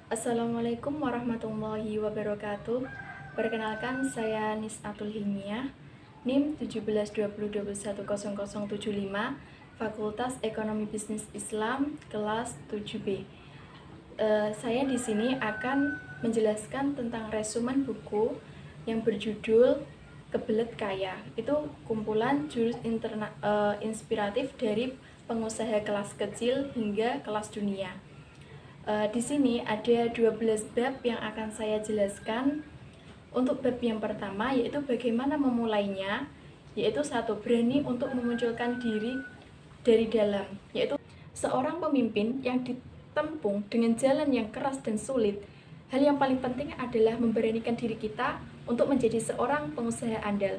Assalamualaikum warahmatullahi wabarakatuh. Perkenalkan, saya Nis'atul Himyah, NIM 1720210075, Fakultas Ekonomi Bisnis Islam, kelas 7B. Saya di sini akan menjelaskan tentang resumen buku yang berjudul Kebelet Kaya. Itu kumpulan jurus inspiratif dari pengusaha kelas kecil hingga kelas dunia. Di sini ada 12 bab yang akan saya jelaskan. Untuk bab yang pertama yaitu bagaimana memulainya, yaitu satu, berani untuk memunculkan diri dari dalam, yaitu seorang pemimpin yang ditempuh dengan jalan yang keras dan sulit. Hal yang paling penting adalah memberanikan diri kita untuk menjadi seorang pengusaha andal.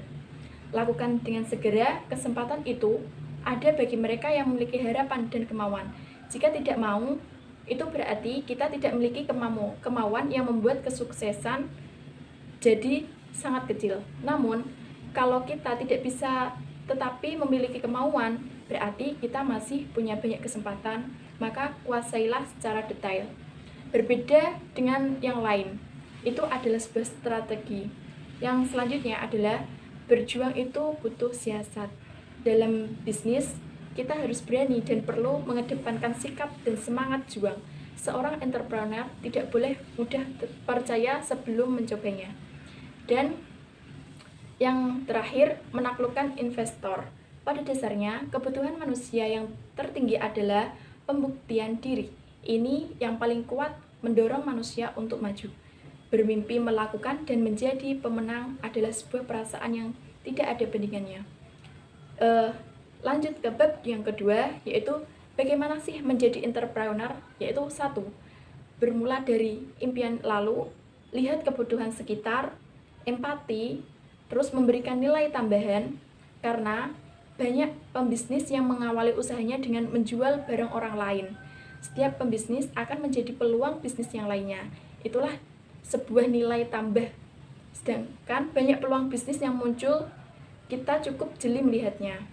Lakukan dengan segera, kesempatan itu ada bagi mereka yang memiliki harapan dan kemauan. Jika tidak mau, itu berarti kita tidak memiliki kemauan yang membuat kesuksesan jadi sangat kecil. Namun, kalau kita tidak bisa tetapi memiliki kemauan, berarti kita masih punya banyak kesempatan, maka kuasailah secara detail. Berbeda dengan yang lain, itu adalah sebuah strategi. Yang selanjutnya adalah berjuang itu butuh siasat. Dalam bisnis, kita harus berani dan perlu mengedepankan sikap dan semangat juang. Seorang entrepreneur tidak boleh mudah percaya sebelum mencobanya. Dan yang terakhir, menaklukkan investor. Pada dasarnya, kebutuhan manusia yang tertinggi adalah pembuktian diri. Ini yang paling kuat mendorong manusia untuk maju. Bermimpi melakukan dan menjadi pemenang adalah sebuah perasaan yang tidak ada bandingannya. Lanjut ke bab yang kedua, yaitu bagaimana sih menjadi entrepreneur, yaitu satu, bermula dari impian lalu, lihat kebutuhan sekitar, empati, terus memberikan nilai tambahan, karena banyak pembisnis yang mengawali usahanya dengan menjual barang orang lain. Setiap pembisnis akan menjadi peluang bisnis yang lainnya. Itulah sebuah nilai tambah. Sedangkan banyak peluang bisnis yang muncul, kita cukup jeli melihatnya.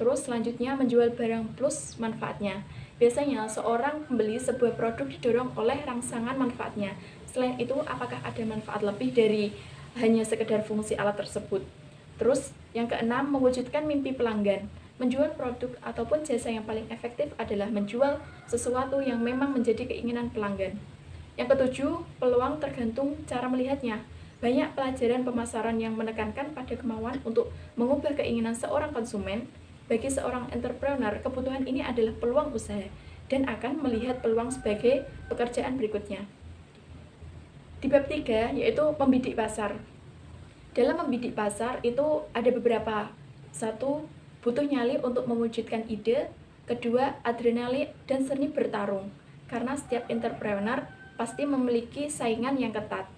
Terus selanjutnya menjual barang plus manfaatnya. Biasanya seorang pembeli sebuah produk didorong oleh rangsangan manfaatnya. Selain itu, apakah ada manfaat lebih dari hanya sekedar fungsi alat tersebut? Terus yang keenam, mewujudkan mimpi pelanggan. Menjual produk ataupun jasa yang paling efektif adalah menjual sesuatu yang memang menjadi keinginan pelanggan. Yang ketujuh, peluang tergantung cara melihatnya. Banyak pelajaran pemasaran yang menekankan pada kemauan untuk mengubah keinginan seorang konsumen. Bagi seorang entrepreneur, kebutuhan ini adalah peluang usaha dan akan melihat peluang sebagai pekerjaan berikutnya. Di bab 3, yaitu membidik pasar. Dalam membidik pasar itu ada beberapa. Satu, butuh nyali untuk mewujudkan ide. Kedua, adrenalin dan seni bertarung. Karena setiap entrepreneur pasti memiliki saingan yang ketat.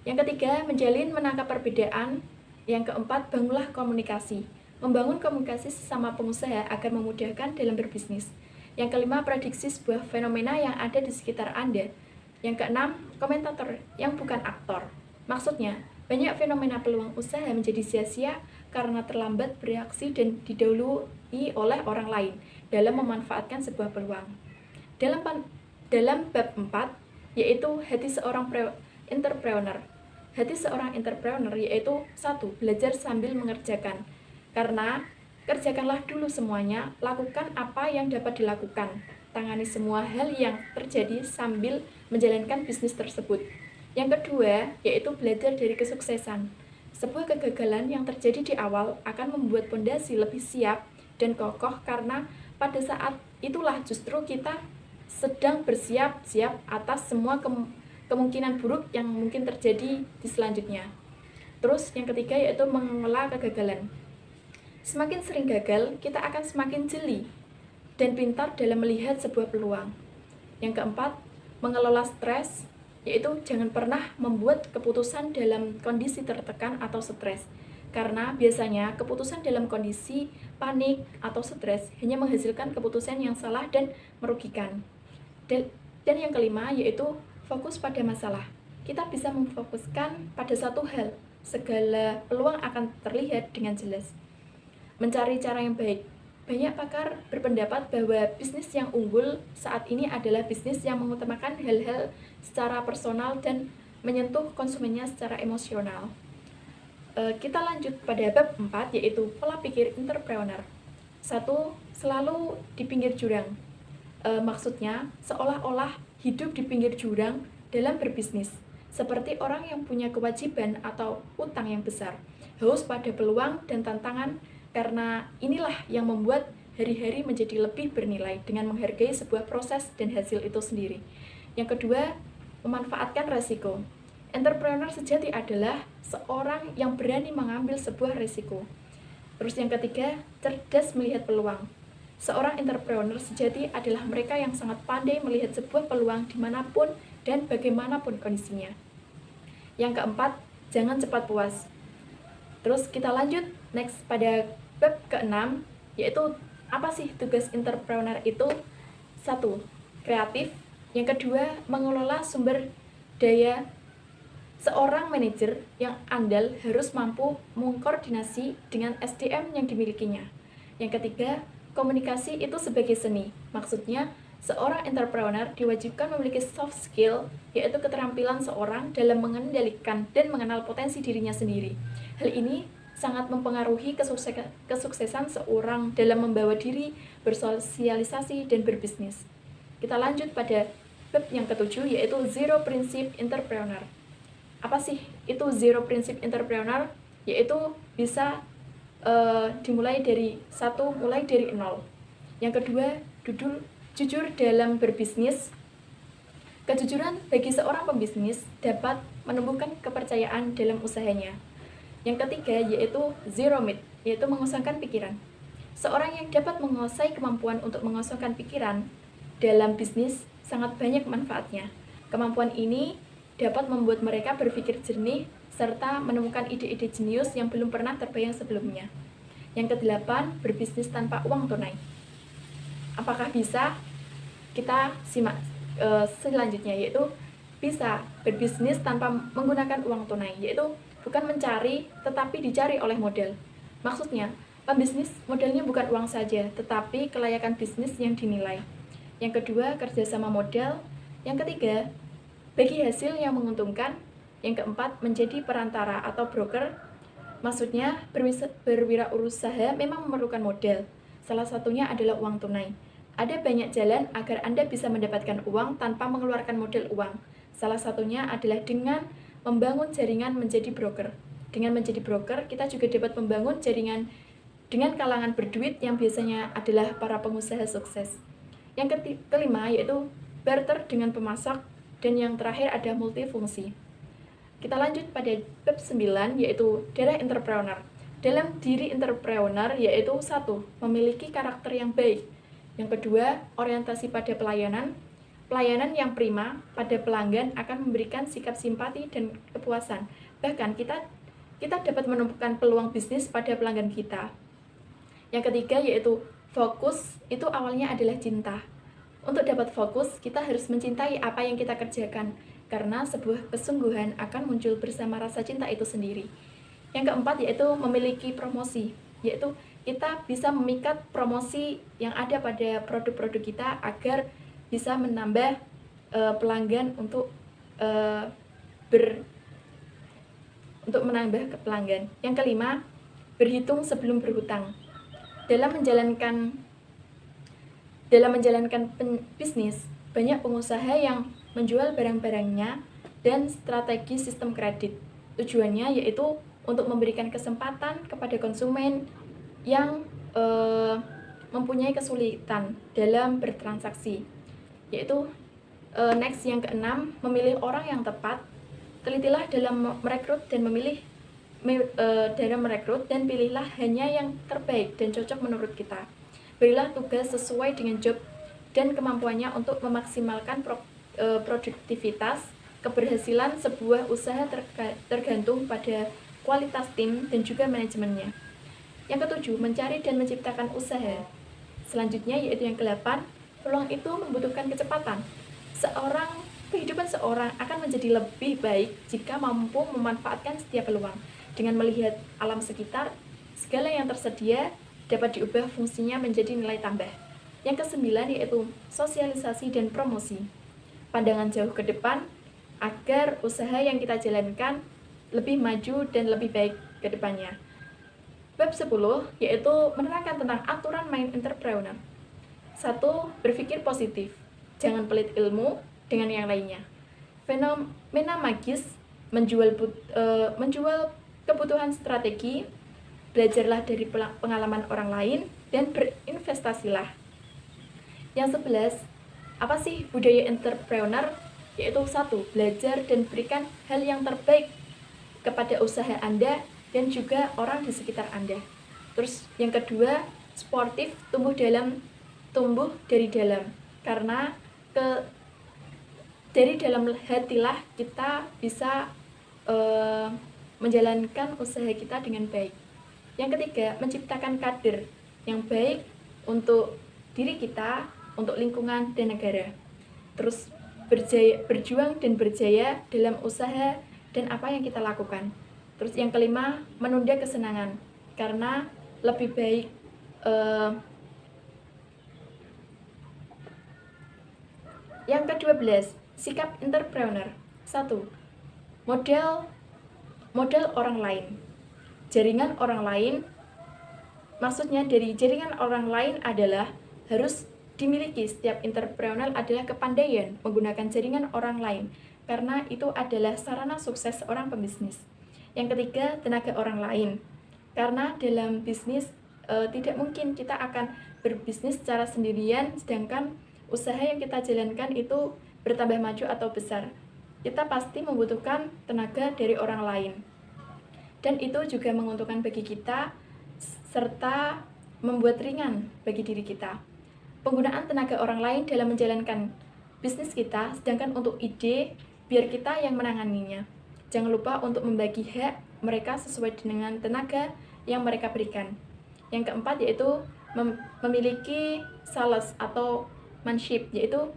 Yang ketiga, menangkap perbedaan. Yang keempat, bangunlah komunikasi. Membangun komunikasi sesama pengusaha agar memudahkan dalam berbisnis. Yang kelima, prediksi sebuah fenomena yang ada di sekitar Anda. Yang keenam, komentator yang bukan aktor. Maksudnya, banyak fenomena peluang usaha menjadi sia-sia karena terlambat bereaksi dan didahului oleh orang lain dalam memanfaatkan sebuah peluang. Dalam bab 4, yaitu hati seorang entrepreneur. Hati seorang entrepreneur yaitu satu, belajar sambil mengerjakan. Karena kerjakanlah dulu semuanya, lakukan apa yang dapat dilakukan. Tangani semua hal yang terjadi sambil menjalankan bisnis tersebut. Yang kedua, yaitu belajar dari kesuksesan. Sebuah kegagalan yang terjadi di awal akan membuat pondasi lebih siap dan kokoh karena pada saat itulah justru kita sedang bersiap-siap atas semua kemungkinan buruk yang mungkin terjadi di selanjutnya. Terus yang ketiga yaitu mengelola kegagalan. Semakin sering gagal, kita akan semakin jeli dan pintar dalam melihat sebuah peluang. Yang keempat, mengelola stres, yaitu jangan pernah membuat keputusan dalam kondisi tertekan atau stres. Karena biasanya keputusan dalam kondisi panik atau stres hanya menghasilkan keputusan yang salah dan merugikan. Dan yang kelima yaitu fokus pada masalah. Kita bisa memfokuskan pada satu hal, segala peluang akan terlihat dengan jelas. Mencari cara yang baik. banyak pakar berpendapat bahwa bisnis yang unggul saat ini adalah bisnis yang mengutamakan hal-hal secara personal dan menyentuh konsumennya secara emosional. Kita lanjut pada bab 4, yaitu pola pikir entrepreneur. 1. Selalu di pinggir jurang. Maksudnya, seolah-olah hidup di pinggir jurang dalam berbisnis, seperti orang yang punya kewajiban atau utang yang besar, haus pada peluang dan tantangan, karena inilah yang membuat hari-hari menjadi lebih bernilai dengan menghargai sebuah proses dan hasil itu sendiri. Yang kedua, memanfaatkan resiko. Entrepreneur sejati adalah seorang yang berani mengambil sebuah resiko. Terus yang ketiga, cerdas melihat peluang. Seorang entrepreneur sejati adalah mereka yang sangat pandai melihat sebuah peluang dimanapun dan bagaimanapun kondisinya. Yang keempat, jangan cepat puas. Terus kita lanjut next pada bab ke-6, yaitu apa sih tugas entrepreneur itu? 1. Kreatif. Yang kedua, mengelola sumber daya. Seorang manajer yang andal harus mampu mengkoordinasi dengan SDM yang dimilikinya. Yang ketiga, komunikasi itu sebagai seni. Maksudnya, seorang entrepreneur diwajibkan memiliki soft skill, yaitu keterampilan seorang dalam mengendalikan dan mengenal potensi dirinya sendiri. Hal ini sangat mempengaruhi kesuksesan seorang dalam membawa diri, bersosialisasi, dan berbisnis. Kita lanjut pada bab yang ke-7, yaitu Zero Principle Entrepreneur. Apa sih itu Zero Principle Entrepreneur? Yaitu bisa dimulai dari mulai dari nol. Yang kedua, jujur dalam berbisnis. Kejujuran bagi seorang pembisnis dapat menumbuhkan kepercayaan dalam usahanya. Yang ketiga, yaitu zero myth, yaitu mengosongkan pikiran. Seorang yang dapat menguasai kemampuan untuk mengosongkan pikiran dalam bisnis sangat banyak manfaatnya. Kemampuan ini dapat membuat mereka berpikir jernih serta menemukan ide-ide jenius yang belum pernah terbayang sebelumnya. Yang kedelapan, berbisnis tanpa uang tunai. Apakah bisa? Kita simak selanjutnya, yaitu bisa berbisnis tanpa menggunakan uang tunai, yaitu bukan mencari, tetapi dicari oleh modal. Maksudnya, pembisnis modalnya bukan uang saja, tetapi kelayakan bisnis yang dinilai. Yang kedua, kerjasama modal. Yang ketiga, bagi hasil yang menguntungkan. Yang keempat, menjadi perantara atau broker. Maksudnya, berwirausaha memang memerlukan modal. Salah satunya adalah uang tunai. Ada banyak jalan agar Anda bisa mendapatkan uang tanpa mengeluarkan modal uang. Salah satunya adalah dengan membangun jaringan menjadi broker. Dengan menjadi broker, kita juga dapat membangun jaringan dengan kalangan berduit yang biasanya adalah para pengusaha sukses. Yang kelima, yaitu barter dengan pemasak. Dan yang terakhir ada multifungsi. Kita lanjut pada bab 9, yaitu darah entrepreneur. Dalam diri entrepreneur, yaitu 1. Memiliki karakter yang baik. Yang kedua, orientasi pada pelayanan. Pelayanan yang prima pada pelanggan akan memberikan sikap simpati dan kepuasan. Bahkan kita dapat menemukan peluang bisnis pada pelanggan kita. Yang ketiga, yaitu fokus. Itu awalnya adalah cinta. Untuk dapat fokus, kita harus mencintai apa yang kita kerjakan, karena sebuah kesungguhan akan muncul bersama rasa cinta itu sendiri. Yang keempat, yaitu memiliki promosi, yaitu kita bisa memikat promosi yang ada pada produk-produk kita agar bisa menambah pelanggan untuk menambah ke pelanggan. Yang kelima, berhitung sebelum berhutang. Dalam menjalankan bisnis, banyak pengusaha yang menjual barang-barangnya dan strategi sistem kredit. Tujuannya yaitu untuk memberikan kesempatan kepada konsumen yang mempunyai kesulitan dalam bertransaksi. Yaitu next yang keenam, memilih orang yang tepat. Telitilah dalam merekrut dan pilihlah hanya yang terbaik dan cocok menurut kita. Berilah tugas sesuai dengan job dan kemampuannya untuk memaksimalkan produktivitas. Keberhasilan sebuah usaha tergantung pada kualitas tim dan juga manajemennya. Yang ketujuh, mencari dan menciptakan usaha. Selanjutnya yaitu yang ke-8, peluang itu membutuhkan kecepatan. Kehidupan seorang akan menjadi lebih baik jika mampu memanfaatkan setiap peluang dengan melihat alam sekitar, segala yang tersedia, dapat diubah fungsinya menjadi nilai tambah. Yang kesembilan yaitu sosialisasi dan promosi. Pandangan jauh ke depan agar usaha yang kita jalankan lebih maju dan lebih baik ke depannya. Bab 10 yaitu menerangkan tentang aturan main entrepreneur. 1. Berpikir positif. Jangan pelit ilmu dengan yang lainnya. Fenomena magis menjual kebutuhan strategi, belajarlah dari pengalaman orang lain, dan berinvestasilah. Yang 11, apa sih budaya entrepreneur? Yaitu 1. Belajar dan berikan hal yang terbaik kepada usaha Anda dan juga orang di sekitar Anda. Terus yang kedua, sportif, tumbuh dari dalam. Karena dari dalam hatilah kita bisa menjalankan usaha kita dengan baik. Yang ketiga, menciptakan kader yang baik untuk diri kita, untuk lingkungan dan negara. Terus berjuang dan berjaya dalam usaha dan apa yang kita lakukan. Terus yang kelima, menunda kesenangan karena lebih baik yang ke-12, sikap entrepreneur. 1. Modal orang lain. Jaringan orang lain, maksudnya dari jaringan orang lain adalah harus dimiliki. Setiap entrepreneur adalah kepandaian menggunakan jaringan orang lain, karena itu adalah sarana sukses seorang pembisnis. Yang ketiga, tenaga orang lain. Karena dalam bisnis tidak mungkin kita akan berbisnis secara sendirian, sedangkan usaha yang kita jalankan itu bertambah maju atau besar. Kita pasti membutuhkan tenaga dari orang lain. Dan itu juga menguntungkan bagi kita, serta membuat ringan bagi diri kita. Penggunaan tenaga orang lain dalam menjalankan bisnis kita, sedangkan untuk ide, biar kita yang menanganinya. Jangan lupa untuk membagi hak mereka sesuai dengan tenaga yang mereka berikan. Yang keempat yaitu memiliki sales atau manship, yaitu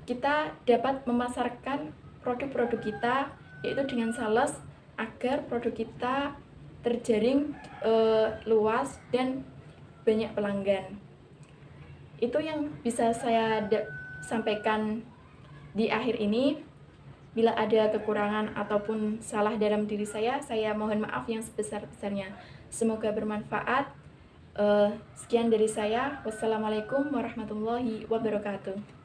kita dapat memasarkan produk-produk kita yaitu dengan sales agar produk kita terjaring luas dan banyak pelanggan. Itu yang bisa saya sampaikan di akhir ini. Bila ada kekurangan ataupun salah dalam diri saya mohon maaf yang sebesar-besarnya. Semoga bermanfaat. Sekian dari saya. Wassalamualaikum warahmatullahi wabarakatuh.